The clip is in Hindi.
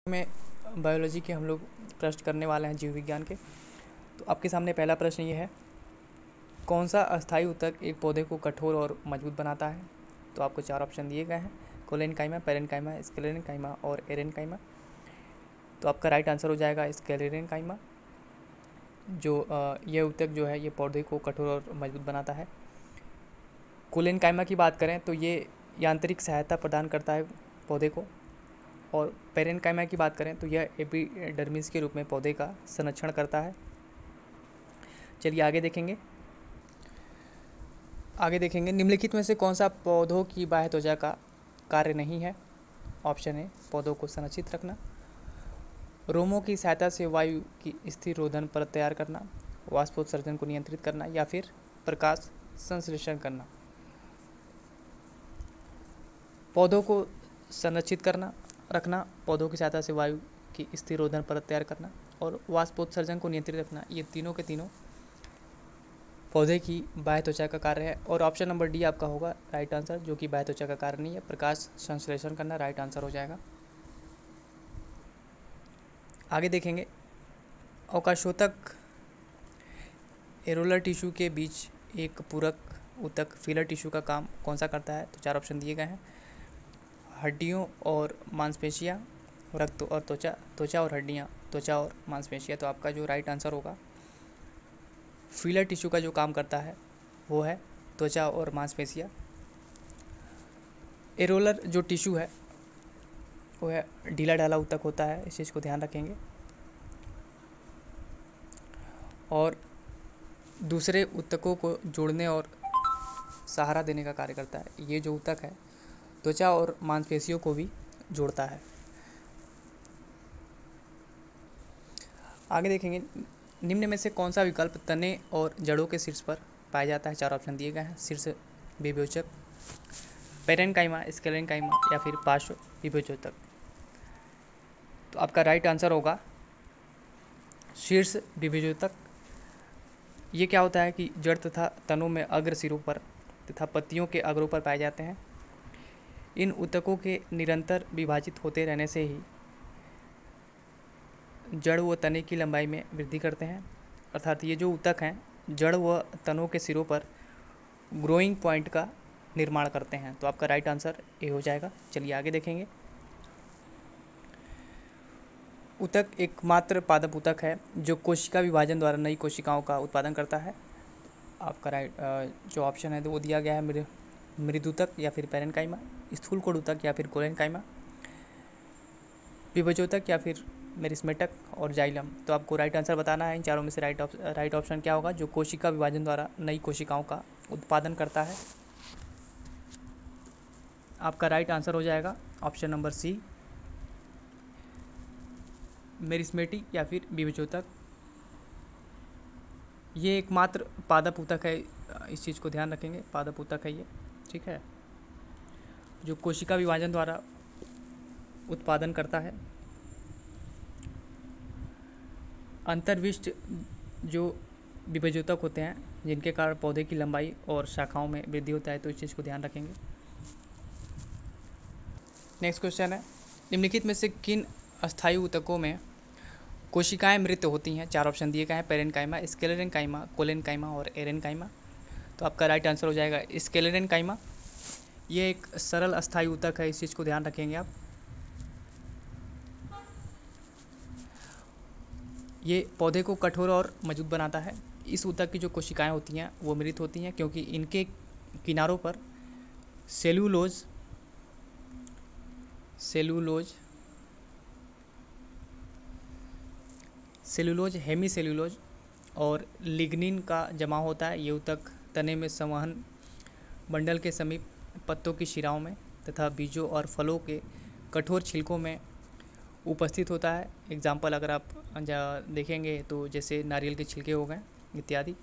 में बायोलॉजी के हम लोग प्रश्न करने वाले हैं, जीव विज्ञान के। तो आपके सामने पहला प्रश्न ये है, कौन सा अस्थायी ऊतक एक पौधे को कठोर और मजबूत बनाता है। तो आपको चार ऑप्शन दिए गए हैं, कोलेनकाइमा, पेरेनकाइमा, स्क्लेरेनकाइमा और एरेनकाइमा। तो आपका राइट आंसर हो जाएगा स्क्लेरेनकाइमा। जो ये ऊतक जो है ये पौधे को कठोर और मजबूत बनाता है। कोलेनकाइमा की बात करें तो ये यांत्रिक सहायता प्रदान करता है पौधे को, और पेरेनकाइमा की बात करें तो यह एपिडर्मिस के रूप में पौधे का संरक्षण करता है। चलिए आगे देखेंगे निम्नलिखित में से कौन सा पौधों की बाह्य त्वचा का कार्य नहीं है। ऑप्शन ए, पौधों को संरक्षित रखना, रोमों की सहायता से वायु की स्थिर रोधन परत तैयार करना, वाष्पोत्सर्जन को नियंत्रित करना या फिर प्रकाश संश्लेषण करना। पौधों को संरक्षित करना रखना, पौधों की सहायता से वायु की स्थिर रोधन परत तैयार करना और वाष्पोत्सर्जन को नियंत्रित रखना, ये तीनों के तीनों पौधे की बाह्य त्वचा का कार्य है। और ऑप्शन नंबर डी आपका होगा राइट आंसर, जो कि बाह्य त्वचा का कार्य नहीं है, प्रकाश संश्लेषण करना राइट आंसर हो जाएगा। आगे देखेंगे, अवकाशोतक एरोलर टिश्यू के बीच एक पूरक ऊतक फिलर टिश्यू का काम कौन सा करता है। तो चार ऑप्शन दिए गए हैं, हड्डियों और मांसपेशियाँ, रक्त और त्वचा, त्वचा और हड्डियाँ, त्वचा और मांसपेशियाँ। तो आपका जो राइट आंसर होगा, फिलर टिश्यू का जो काम करता है वो है त्वचा और मांसपेशियाँ। एरोलर जो टिश्यू है वो है ढीला ढाला ऊतक होता है, इस चीज़ को ध्यान रखेंगे, और दूसरे ऊतकों को जोड़ने और सहारा देने का कार्य करता है। ये जो ऊतक है त्वचा और मांसपेशियों को भी जोड़ता है। आगे देखेंगे, निम्न में से कौन सा विकल्प तने और जड़ों के शीर्ष पर पाया जाता है। चार ऑप्शन दिए गए हैं, शीर्ष विभेदक, पेरेनकाइमा, स्क्लेरेनकाइमा या फिर पार्श्व विभेदक। तो आपका राइट आंसर होगा शीर्ष विभेदक। ये क्या होता है कि जड़ तथा तनों में अग्र सिरों पर तथा पत्तियों के अग्रों पर पाए जाते हैं। इन ऊतकों के निरंतर विभाजित होते रहने से ही जड़ व तने की लंबाई में वृद्धि करते हैं, अर्थात ये जो ऊतक हैं जड़ व तनों के सिरों पर ग्रोइंग पॉइंट का निर्माण करते हैं। तो आपका राइट आंसर ए हो जाएगा। चलिए आगे देखेंगे, ऊतक एकमात्र पादप ऊतक है जो कोशिका विभाजन द्वारा नई कोशिकाओं का उत्पादन करता है। आपका राइट जो ऑप्शन है वो दिया गया है, मृदूतक या फिर पेरेनकाइमा, स्थूलकोण ऊतक या फिर कोलेनकाइमा, विभेदोतक या फिर मेरिस्मेटक और जाइलम। तो आपको राइट आंसर बताना है, इन चारों में से राइट ऑप्शन क्या होगा, जो कोशिका विभाजन द्वारा नई कोशिकाओं का उत्पादन करता है। आपका राइट आंसर हो जाएगा ऑप्शन नंबर सी, मेरिस्मेटिक या फिर विभेदोतक। ये एकमात्र पादप ऊतक है, इस चीज़ को ध्यान रखेंगे, पादप ऊतक है ये, ठीक है, जो कोशिका विभाजन द्वारा उत्पादन करता है। अंतर्विष्ट जो विभेदोतक होते हैं जिनके कारण पौधे की लंबाई और शाखाओं में वृद्धि होता है, तो इस चीज़ को ध्यान रखेंगे। नेक्स्ट क्वेश्चन है, निम्नलिखित में से किन अस्थायी ऊतकों में कोशिकाएं मृत होती हैं। चार ऑप्शन दिए गए हैं, पेरेनकाइमा, स्क्लेरेनकाइमा, कोलेनकाइमा और एरेनकाइमा। तो आपका राइट आंसर हो जाएगा स्क्लेरेनकाइमा। ये एक सरल अस्थायी ऊतक है, इस चीज़ को ध्यान रखेंगे आप। ये पौधे को कठोर और मजबूत बनाता है। इस ऊतक की जो कोशिकाएं होती हैं वो मृत होती हैं, क्योंकि इनके किनारों पर सेलुलोज, हेमीसेलुलोज और लिग्निन का जमाव होता है। ये ऊतक तने में संवहन मंडल के समीप, पत्तों की शिराओं में तथा बीजों और फलों के कठोर छिलकों में उपस्थित होता है। एग्जाम्पल अगर आप देखेंगे तो जैसे नारियल के छिलके हो गए इत्यादि।